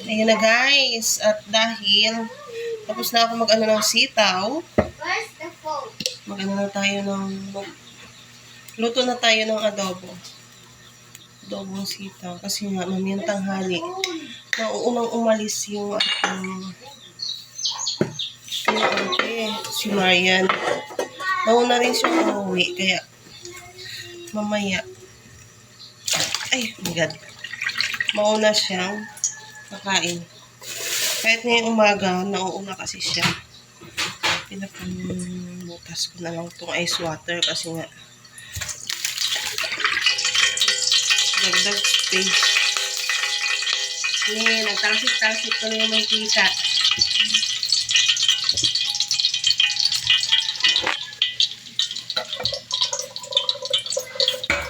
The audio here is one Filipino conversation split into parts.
Ayun na guys. At dahil tapos na ako mag-ano ng sitaw. Mag-ano na tayo ng... Luto na tayo ng adobo. Adobong sitaw. Kasi nga, mamayang tanghali. Nauunang umalis yung si Marian. Nauna rin siya umuwi. Kaya, mamaya. Ay, my God. Mauna siyang kakain. Kahit ngayong umaga, nauuna kasi siya. Pinapamutas ko na lang itong ice water kasi nga dagdag space. Nagtalsik-talsik ko na yung mantika.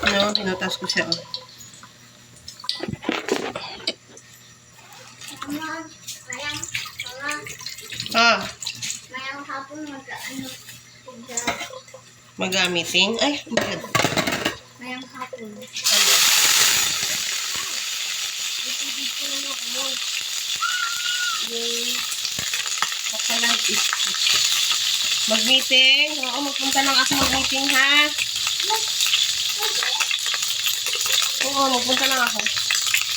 Ano, pinutas ko siya. Mayang hapon mag-meeting? Ay, magad. Mayang hapon. Ano? Itibig ko lang ako. Yung makalag is mag-meeting? Oo, magpunta lang ako mag-meeting, ha? Oo, magpunta lang ako.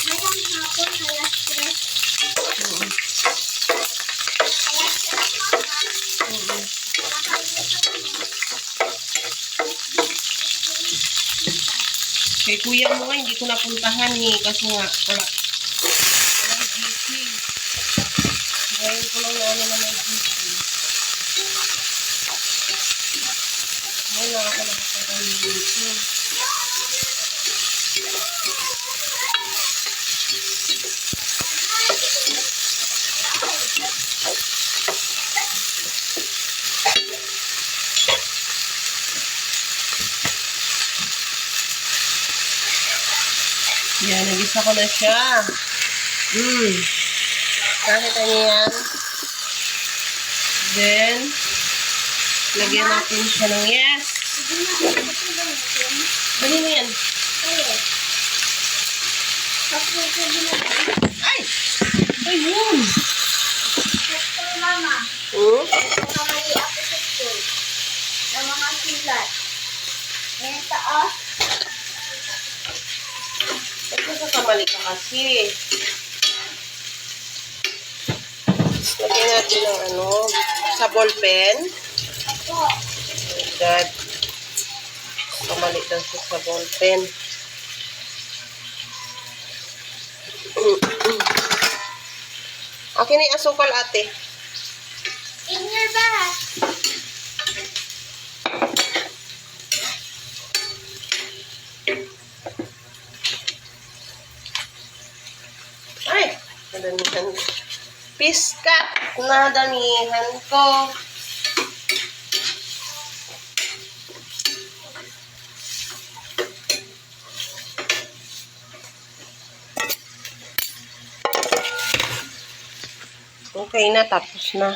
Mayang hapon, alas 3. Oo. Kay kuya mo nga, hindi ko napuntahan kasi nga, walang GC. Ngayon ko lang na may GC. Ngayon lang ako nakapagay ng GC. Yan, nagisa ko na siya. Nakita niyo yan. Then, lagyan natin siya ng yes. Dali mo yan. Ay! Ayun! Mama. Kamali ako sa school. Ng mga sulat. Ngayon taas. Ito sa kamali ka kasi. Lagyan natin ng sa ballpen. Ako. God. Kamali daw siya sa ballpen. Akin yung asukal, ate. In your bag. Ay! Nadamihan. Piska! Nadamihan ko. Okay na, tapos na.